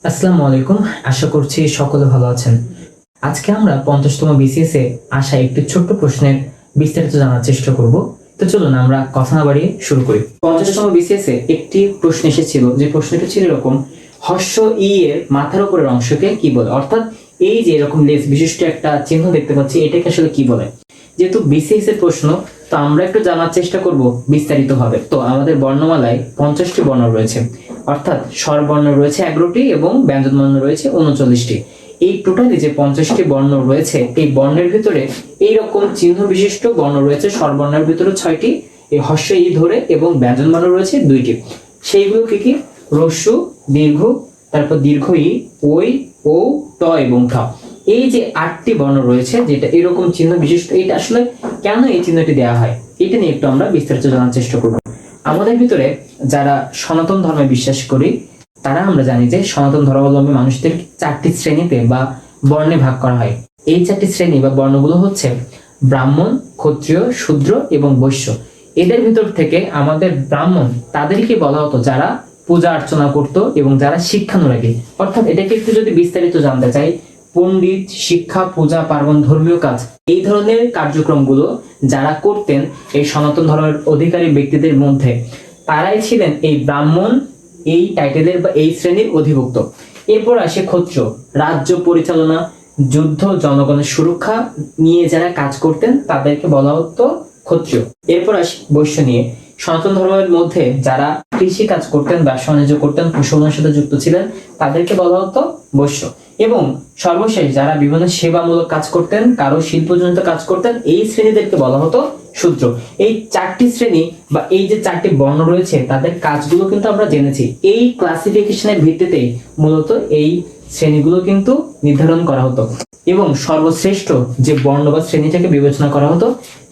আসসালামু আলাইকুম। আশা করছি সকলে ভালো আছেন। আজকে আমরা 50তম বিসিএস এ আসা একটি ছোট্ট প্রশ্নের বিস্তারিত জানার চেষ্টা করব। তো চলুন আমরা কথা না বাড়িয়ে শুরু করি। 50তম বিসিএস এ একটি প্রশ্ন এসেছিল, যে প্রশ্নটি ছিল এরকম: হর্ষ ই এর মাথার উপরের অংশকে কি বলে? অর্থাৎ এই যে এরকম লেজ বিশিষ্ট একটা চিহ্ন দেখতে পাচ্ছি, এটাকে আসলে কি বলে? যেহেতু বিসিএস এর প্রশ্ন, তো আমরা একটু জানার চেষ্টা করব বিস্তারিতভাবে। তো আমাদের বর্ণমালায় 50টি বর্ণ রয়েছে, অর্থাৎ স্বরবর্ণ রয়েছে 11টি এবং ব্যঞ্জনবর্ণ রয়েছে 39টি। এই টোটালি যে 50টি বর্ণ রয়েছে, এই বর্ণের ভিতরে এইরকম চিহ্ন বিশিষ্ট বর্ণ রয়েছে স্বরবর্ণের ভিতরে 6টি, এই হর্ষ ই ধরে, এবং ব্যঞ্জনবর্ণ রয়েছে 2টি। সেইগুলো কি কি? হ্রস্ব, দীর্ঘ, তারপর দীর্ঘ ই, ওই, ও, ট এবং ঠ। এই যে 8টি বর্ণ রয়েছে, যেটা এরকম চিহ্ন বিশিষ্ট, এটা আসলে কেন এই চিহ্নটি দেওয়া হয়, এটা নিয়ে একটু আমরা বিস্তারিত জানার চেষ্টা করব। আমাদের ভিতরে যারা সনাতন ধর্মে বিশ্বাস করি, তারা আমরা জানি যে সনাতন ধর্মাবলম্বী মানুষদের 4টি শ্রেণীতে বা বর্ণে ভাগ করা হয়। এই 4টি শ্রেণী বা বর্ণগুলো হচ্ছে ব্রাহ্মণ, ক্ষত্রিয়, শূদ্র এবং বৈশ্য। এদের ভিতর থেকে আমাদের ব্রাহ্মণ তাদেরকে বলা হতো যারা পূজা অর্চনা করত এবং যারা শিক্ষানুরাগী। অর্থাৎ এটাকে একটু যদি বিস্তারিত জানতে চাই, পণ্ডিত, শিক্ষা, পূজা পার্বণ, ধর্মীয় কাজ, এই ধরনের কার্যক্রমগুলো যারা করতেন এই সনাতন ধর্মের অধিকারী ব্যক্তিদের মধ্যে, তারাই ছিলেন এই ব্রাহ্মণ, এই টাইটেলের বা এই শ্রেণীর অধিভুক্ত। এরপর আসে ক্ষত্রিয়, রাজ্য পরিচালনা, যুদ্ধ, জনগণের সুরক্ষা নিয়ে যারা কাজ করতেন তাদেরকে বলা হতো ক্ষত্রিয়। এরপর আসে বৈশ্য নিয়ে, সনাতন ধর্মের মধ্যে যারা কৃষি কাজ করতেন, ব্যবসা বাণিজ্য করতেন, পশুপালনের সাথে যুক্ত ছিলেন, তাদেরকে বলা হতো বৈশ্য। এবং সর্বশেষ যারা বিভিন্ন সেবামূলক কাজ করতেন, কারো শিল্পজনিত কাজ করতেন, এই শ্রেণীদেরকে বলা হতো শূদ্র। এই 4টি শ্রেণী বা এই যে 4টি বর্ণ রয়েছে, তাদের কাজগুলো কিন্তু আমরা জেনেছি। এই ক্লাসিফিকেশনের ভিত্তিতেই মূলত এই শ্রেণীগুলো কিন্তু নির্ধারণ করা হতো, এবং সর্বশ্রেষ্ঠ যে বর্ণ বা শ্রেণীটাকে বিবেচনা করা হতো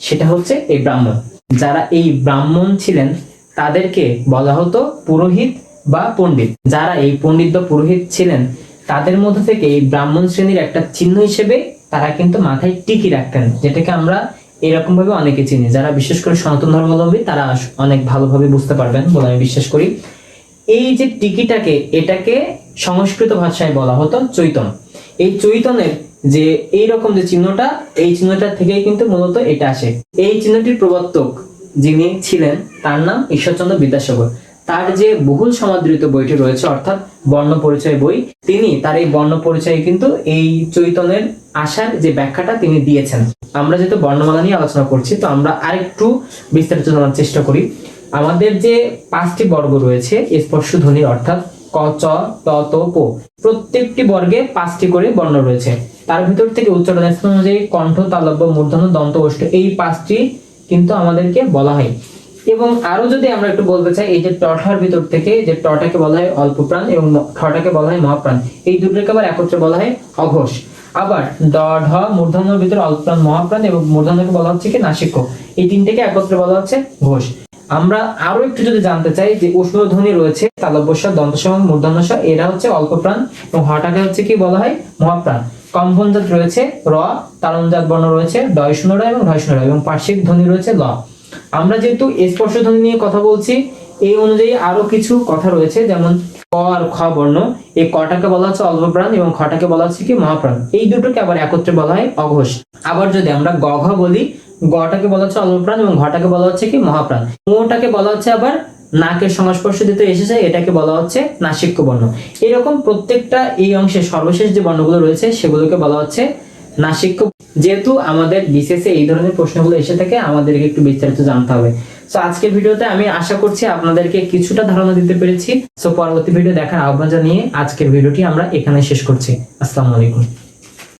সেটা হচ্ছে এই ব্রাহ্মণ। যারা এই ব্রাহ্মণ ছিলেন তাদেরকে বলা হতো পুরোহিত বা পণ্ডিত। যারা এই পণ্ডিত বা পুরোহিত ছিলেন, তাদের মধ্যে থেকে এই ব্রাহ্মণ শ্রেণীর একটা চিহ্ন হিসেবে তারা কিন্তু মাথায় টিকি রাখতেন, যেটাকে আমরা এরকম ভাবে অনেকে চিনি। যারা বিশেষ করে সনাতন ধর্মাবলম্বী তারা অনেক ভালোভাবে বুঝতে পারবেন বলে আমি বিশ্বাস করি। এই যে টিকিটাকে, এটাকে সংস্কৃত ভাষায় বলা হতো চৈতন। এই চৈতনের যে এইরকম যে চিহ্নটা, এই চিহ্নটা থেকেই কিন্তু মূলত এটা আসে। এই চিহ্নটির প্রবর্তক যিনি ছিলেন তার নাম ঈশ্বরচন্দ্র বিদ্যাসাগর। তার যে বহুল সমাদৃত বইটি রয়েছে, অর্থাৎ বর্ণ পরিচয় বই, তিনি তার এই বর্ণ পরিচয়ে কিন্তু এই চৈতনের আসার যে ব্যাখ্যাটা তিনি দিয়েছেন। আমরা যেহেতু বর্ণমালা নিয়ে আলোচনা করছি, তো আমরা আরেকটু বিস্তারিত জানার চেষ্টা করি। আমাদের যে 5টি বর্গ রয়েছে স্পর্শ ধ্বনির, অর্থাৎ ক, চ, ট, ত, প, প্রত্যেকটি বর্গে 5টি করে বর্ণ রয়েছে। তার ভিতর থেকে উচ্চারণ স্থান অনুযায়ী কণ্ঠ, তালব্য, মূর্ধন্য, দন্ত, ওষ্ঠ, এই 5টি কিন্তু আমাদেরকে বলা হয়। এবং আরো যদি আমরা একটু বলতে চাই, এই যে টঠার ভিতর থেকে, যে টটাকে বলা হয় অল্প প্রাণ এবং ঠটাকে বলা হয় মহাপ্রাণ, এই দুটোকে আবার একত্রে বলা হয় অঘোষ। আবার ড, ঢ, মূর্ধন্যর ভিতরে অল্প প্রাণ, মহাপ্রাণ এবং মূর্ধন্যকে বলা হচ্ছে কি নাসিক্য। এই তিনটাকে একত্রে বলা হচ্ছে ঘোষ। আমরা আরো একটু যদি জানতে চাই, যে উষ্ণ ধ্বনি রয়েছে তালব্যস্ব, দন্তস্ব, মূর্ধন্যস্ব, এরা হচ্ছে অল্প প্রাণ, এবং হটাকে হচ্ছে কি বলা হয় মহাপ্রাণ। কম্পনজাত রয়েছে র, তালনজাত বর্ণ রয়েছে ডয় শূন্য র এবং ঢয় শূন্য র, এবং পার্শ্বিক ধ্বনি রয়েছে ল। আমরা যেহেতু স্পর্শ ধ্বনি নিয়ে কথা বলছি, এই অনুযায়ী আরো কিছু কথা রয়েছে, যেমন ক আর খ বর্ণ, এই কটাকে বলা হচ্ছে অল্প প্রাণ এবং খটাকে বলা হচ্ছে কি মহাপ্রাণ। এই দুটোকে আবার একত্রে বলা হয় অঘোষ। আবার যদি আমরা গ ঘ বলি, গটাকে বলা হচ্ছে অল্প প্রাণ এবং ঘটাকে বলা হচ্ছে কি মহাপ্রাণ। মোটাকে বলা হচ্ছে আবার নাকের সংস্পর্শ দিতে এসেছে, এটাকে বলা হচ্ছে নাসিক্য বর্ণ। এরকম প্রত্যেকটা এই অংশের সর্বশেষ যে বর্ণগুলো রয়েছে সেগুলোকে বলা হচ্ছে নাসিক্য। যেহেতু আমাদের বিসিএস এই ধরনের প্রশ্নগুলো এসে থাকে, আমাদেরকে একটু বিস্তারিত জানতে হবে। সো আজকের ভিডিওতে আমি আশা করছি আপনাদেরকে কিছুটা ধারণা দিতে পেরেছি। সো পরবর্তী ভিডিও দেখার আহ্বান জানিয়ে আজকের ভিডিওটি আমরা এখানে শেষ করছি। আসসালামু আলাইকুম।